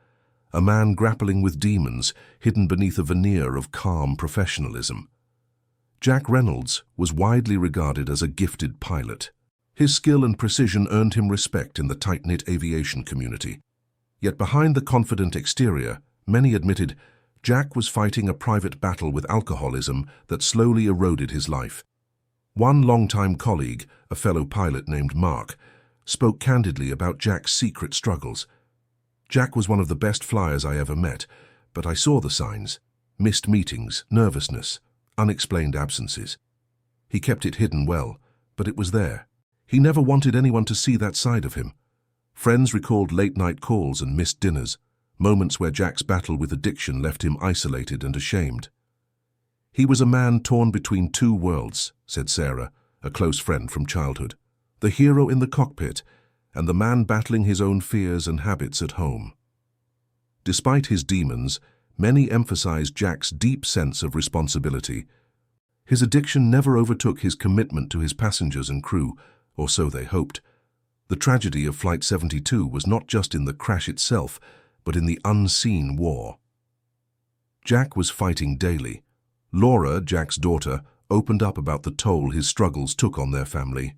Speaker 1: a man grappling with demons hidden beneath a veneer of calm professionalism. Jack Reynolds was widely regarded as a gifted pilot. His skill and precision earned him respect in the tight-knit aviation community. Yet behind the confident exterior, many admitted Jack was fighting a private battle with alcoholism that slowly eroded his life. One longtime colleague, a fellow pilot named Mark, spoke candidly about Jack's secret struggles. "Jack was one of the best flyers I ever met, but I saw the signs: missed meetings, nervousness, unexplained absences. He kept it hidden well, but it was there. He never wanted anyone to see that side of him." Friends recalled late-night calls and missed dinners, moments where Jack's battle with addiction left him isolated and ashamed. "He was a man torn between two worlds," said Sarah, a close friend from childhood. "The hero in the cockpit and the man battling his own fears and habits at home." Despite his demons, many emphasized Jack's deep sense of responsibility. His addiction never overtook his commitment to his passengers and crew, or so they hoped. The tragedy of Flight 72 was not just in the crash itself, but in the unseen war. Jack was fighting daily. Laura, Jack's daughter, opened up about the toll his struggles took on their family.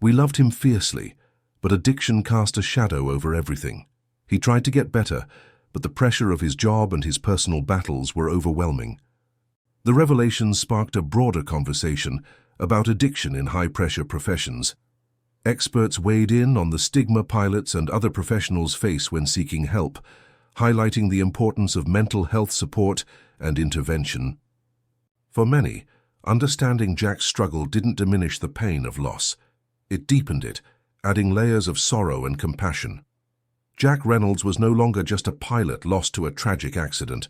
Speaker 1: "We loved him fiercely, but addiction cast a shadow over everything. He tried to get better, but the pressure of his job and his personal battles were overwhelming." The revelations sparked a broader conversation about addiction in high-pressure professions. Experts weighed in on the stigma pilots and other professionals face when seeking help, highlighting the importance of mental health support and intervention. For many, understanding Jack's struggle didn't diminish the pain of loss. It deepened it, adding layers of sorrow and compassion. Jack Reynolds was no longer just a pilot lost to a tragic accident.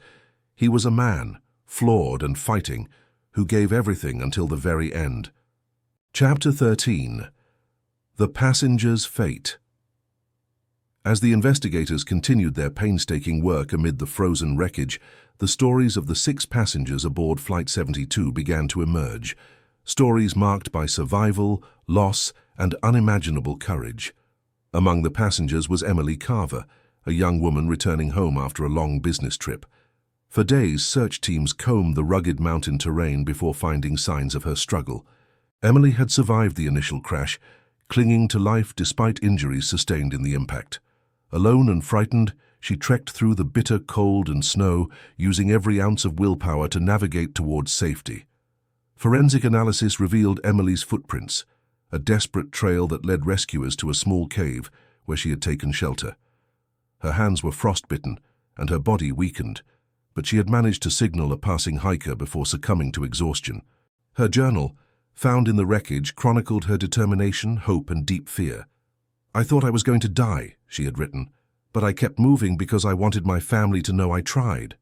Speaker 1: He was a man, flawed and fighting, who gave everything until the very end. Chapter 13. The Passenger's Fate. As the investigators continued their painstaking work amid the frozen wreckage, the stories of the 6 passengers aboard Flight 72 began to emerge, stories marked by survival, loss, and unimaginable courage. Among the passengers was Emily Carver, a young woman returning home after a long business trip. For days, search teams combed the rugged mountain terrain before finding signs of her struggle. Emily had survived the initial crash, clinging to life despite injuries sustained in the impact. Alone and frightened, she trekked through the bitter cold and snow, using every ounce of willpower to navigate towards safety. Forensic analysis revealed Emily's footprints, a desperate trail that led rescuers to a small cave where she had taken shelter. Her hands were frostbitten and her body weakened, but she had managed to signal a passing hiker before succumbing to exhaustion. Her journal, found in the wreckage, chronicled her determination, hope, and deep fear. "I thought I was going to die," she had written, "but I kept moving because I wanted my family to know I tried."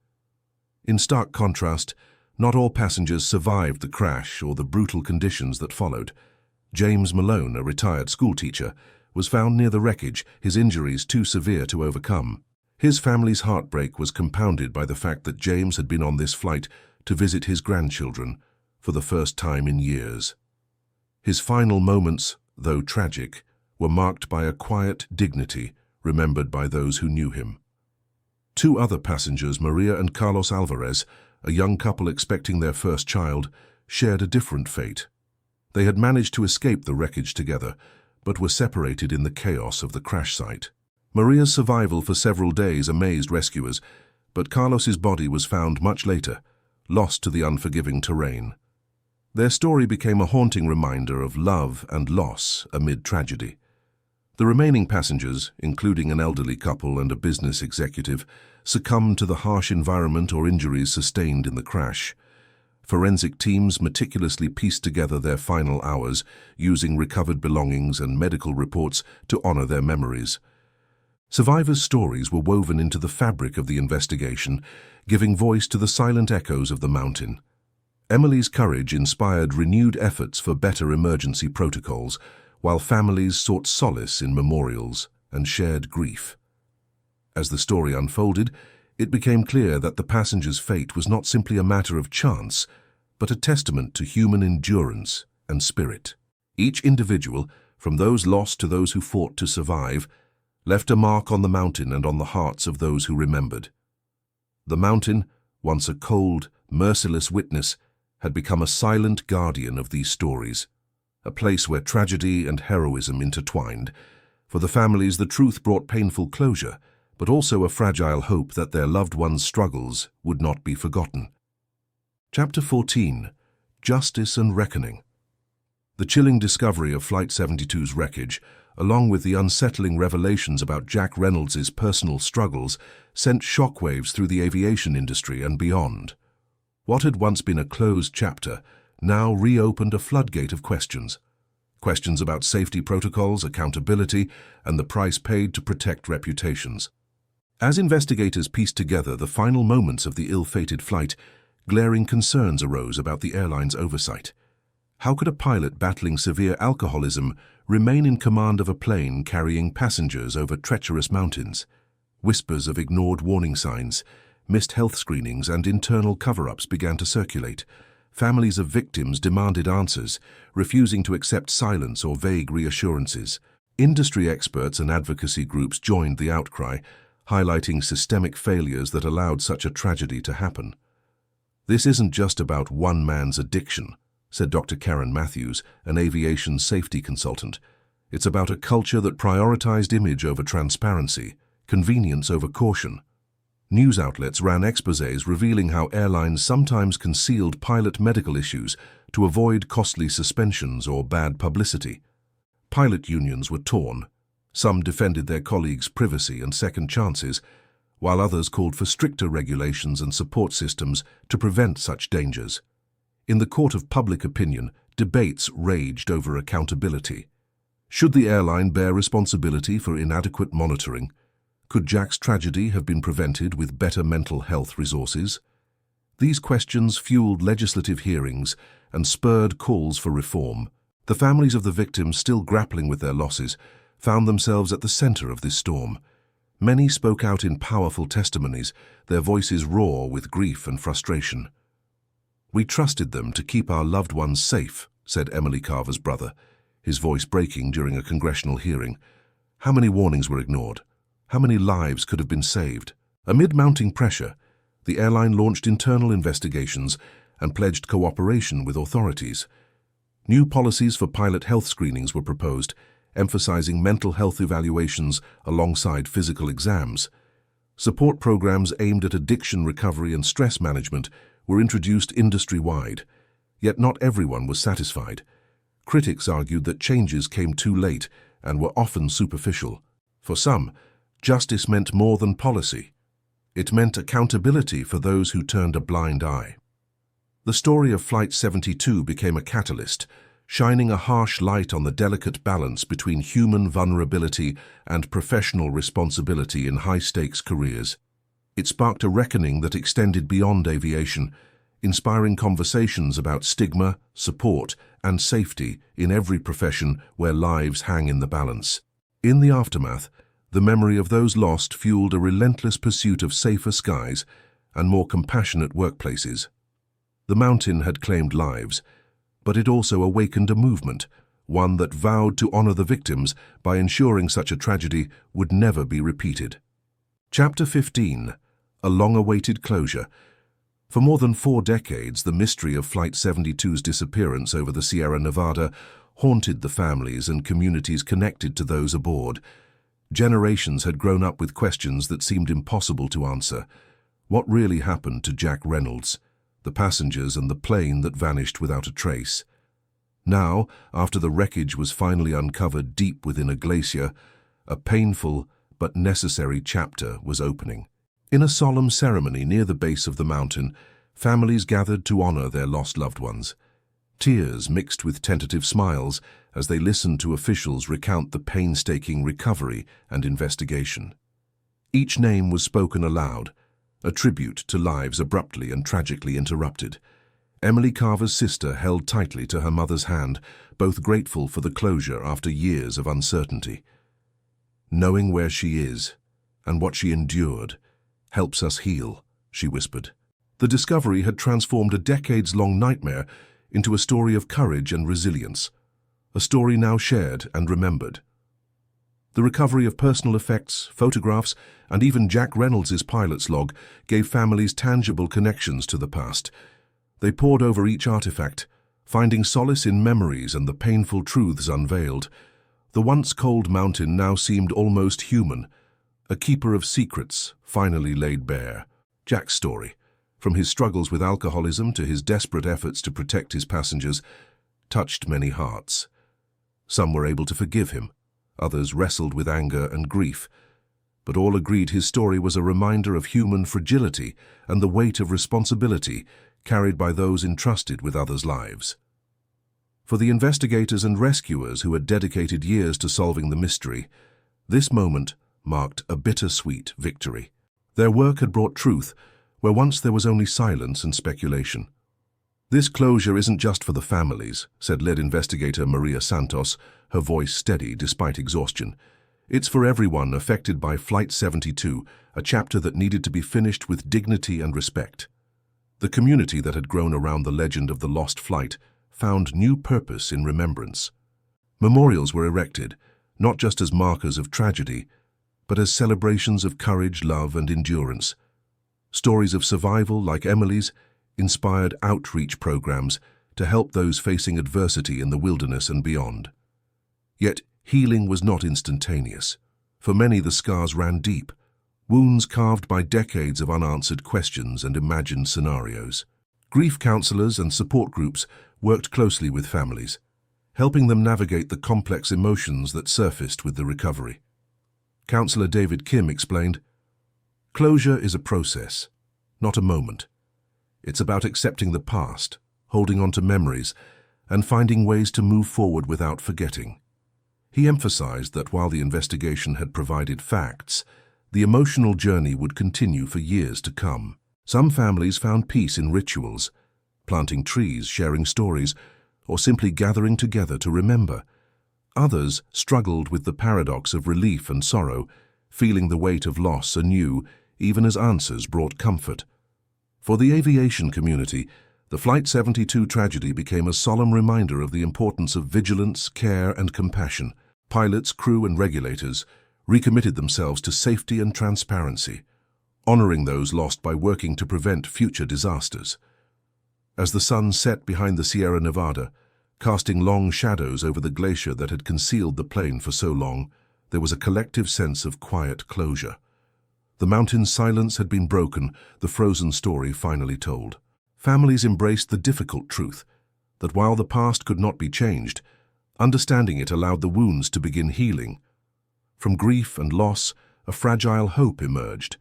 Speaker 1: In stark contrast, not all passengers survived the crash or the brutal conditions that followed. James Malone, a retired schoolteacher, was found near the wreckage, his injuries too severe to overcome. His family's heartbreak was compounded by the fact that James had been on this flight to visit his grandchildren for the first time in years. His final moments, though tragic, were marked by a quiet dignity remembered by those who knew him. 2 other passengers, Maria and Carlos Alvarez, a young couple expecting their first child, shared a different fate. They had managed to escape the wreckage together, but were separated in the chaos of the crash site. Maria's survival for several days amazed rescuers, but Carlos's body was found much later, lost to the unforgiving terrain. Their story became a haunting reminder of love and loss amid tragedy. The remaining passengers, including an elderly couple and a business executive, succumbed to the harsh environment or injuries sustained in the crash. Forensic teams meticulously pieced together their final hours, using recovered belongings and medical reports to honor their memories. Survivors' stories were woven into the fabric of the investigation, giving voice to the silent echoes of the mountain. Emily's courage inspired renewed efforts for better emergency protocols, while families sought solace in memorials and shared grief. As the story unfolded, it became clear that the passengers' fate was not simply a matter of chance, but a testament to human endurance and spirit. Each individual, from those lost to those who fought to survive, left a mark on the mountain and on the hearts of those who remembered. The mountain, once a cold, merciless witness, had become a silent guardian of these stories, a place where tragedy and heroism intertwined. For the families, the truth brought painful closure, but also a fragile hope that their loved ones' struggles would not be forgotten. Chapter 14. Justice and Reckoning. The chilling discovery of Flight 72's wreckage, along with the unsettling revelations about Jack Reynolds' personal struggles, sent shockwaves through the aviation industry and beyond. What had once been a closed chapter now reopened a floodgate of questions. Questions about safety protocols, accountability, and the price paid to protect reputations. As investigators pieced together the final moments of the ill-fated flight, glaring concerns arose about the airline's oversight. How could a pilot battling severe alcoholism remain in command of a plane carrying passengers over treacherous mountains? Whispers of ignored warning signs, missed health screenings, and internal cover-ups began to circulate. Families of victims demanded answers, refusing to accept silence or vague reassurances. Industry experts and advocacy groups joined the outcry, highlighting systemic failures that allowed such a tragedy to happen. "This isn't just about one man's addiction," said Dr. Karen Matthews, an aviation safety consultant. "It's about a culture that prioritized image over transparency, convenience over caution." News outlets ran exposés revealing how airlines sometimes concealed pilot medical issues to avoid costly suspensions or bad publicity. Pilot unions were torn. Some defended their colleagues' privacy and second chances, while others called for stricter regulations and support systems to prevent such dangers. In the court of public opinion, debates raged over accountability. Should the airline bear responsibility for inadequate monitoring? Could Jack's tragedy have been prevented with better mental health resources? These questions fueled legislative hearings and spurred calls for reform. The families of the victims, still grappling with their losses, found themselves at the center of this storm. Many spoke out in powerful testimonies, their voices raw with grief and frustration. "We trusted them to keep our loved ones safe," said Emily Carver's brother, his voice breaking during a congressional hearing. "How many warnings were ignored? How many lives could have been saved?" Amid mounting pressure, the airline launched internal investigations and pledged cooperation with authorities. New policies for pilot health screenings were proposed, emphasizing mental health evaluations alongside physical exams. Support programs aimed at addiction recovery and stress management were introduced industry-wide. Yet not everyone was satisfied. Critics argued that changes came too late and were often superficial. For some, justice meant more than policy. It meant accountability for those who turned a blind eye. The story of Flight 72 became a catalyst, shining a harsh light on the delicate balance between human vulnerability and professional responsibility in high-stakes careers. It sparked a reckoning that extended beyond aviation, inspiring conversations about stigma, support, and safety in every profession where lives hang in the balance. In the aftermath, the memory of those lost fueled a relentless pursuit of safer skies and more compassionate workplaces. The mountain had claimed lives, but it also awakened a movement, one that vowed to honor the victims by ensuring such a tragedy would never be repeated. Chapter 15. A long-awaited closure. For more than 4 decades, the mystery of Flight 72's disappearance over the Sierra Nevada haunted the families and communities connected to those aboard. Generations had grown up with questions that seemed impossible to answer. What really happened to Jack Reynolds, the passengers, and the plane that vanished without a trace? Now, after the wreckage was finally uncovered deep within a glacier, a painful but necessary chapter was opening. In a solemn ceremony near the base of the mountain, families gathered to honor their lost loved ones. Tears mixed with tentative smiles as they listened to officials recount the painstaking recovery and investigation. Each name was spoken aloud, a tribute to lives abruptly and tragically interrupted. Emily Carver's sister held tightly to her mother's hand, both grateful for the closure after years of uncertainty. "Knowing where she is and what she endured helps us heal," she whispered. The discovery had transformed a decades-long nightmare into a story of courage and resilience, a story now shared and remembered. The recovery of personal effects, photographs, and even Jack Reynolds' pilot's log gave families tangible connections to the past. They pored over each artifact, finding solace in memories and the painful truths unveiled. The once cold mountain now seemed almost human, a keeper of secrets finally laid bare. Jack's story, from his struggles with alcoholism to his desperate efforts to protect his passengers, touched many hearts. Some were able to forgive him, others wrestled with anger and grief, but all agreed his story was a reminder of human fragility and the weight of responsibility carried by those entrusted with others' lives. For the investigators and rescuers who had dedicated years to solving the mystery, this moment marked a bittersweet victory. Their work had brought truth where once there was only silence and speculation. "This closure isn't just for the families," said lead investigator Maria Santos, her voice steady despite exhaustion. "It's for everyone affected by Flight 72, a chapter that needed to be finished with dignity and respect." The community that had grown around the legend of the lost flight found new purpose in remembrance. Memorials were erected, not just as markers of tragedy, but as celebrations of courage, love, and endurance. Stories of survival, like Emily's, inspired outreach programs to help those facing adversity in the wilderness and beyond. Yet, healing was not instantaneous. For many, the scars ran deep, wounds carved by decades of unanswered questions and imagined scenarios. Grief counselors and support groups worked closely with families, helping them navigate the complex emotions that surfaced with the recovery. Counselor David Kim explained, "Closure is a process, not a moment. It's about accepting the past, holding on to memories, and finding ways to move forward without forgetting." He emphasized that while the investigation had provided facts, the emotional journey would continue for years to come. Some families found peace in rituals, planting trees, sharing stories, or simply gathering together to remember. Others struggled with the paradox of relief and sorrow, feeling the weight of loss anew, even as answers brought comfort. For the aviation community, the Flight 72 tragedy became a solemn reminder of the importance of vigilance, care, and compassion. Pilots, crew, and regulators recommitted themselves to safety and transparency, honoring those lost by working to prevent future disasters. As the sun set behind the Sierra Nevada, casting long shadows over the glacier that had concealed the plane for so long, there was a collective sense of quiet closure. The mountain's silence had been broken, the frozen story finally told. Families embraced the difficult truth that while the past could not be changed, understanding it allowed the wounds to begin healing. From grief and loss, a fragile hope emerged.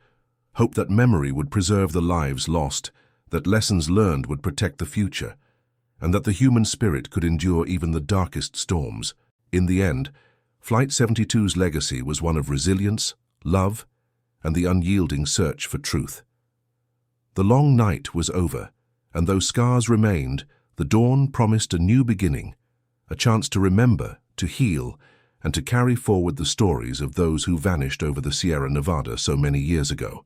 Speaker 1: Hope that memory would preserve the lives lost, that lessons learned would protect the future, and that the human spirit could endure even the darkest storms. In the end, Flight 72's legacy was one of resilience, love, and the unyielding search for truth. The long night was over, and though scars remained, the dawn promised a new beginning, a chance to remember, to heal, and to carry forward the stories of those who vanished over the Sierra Nevada so many years ago.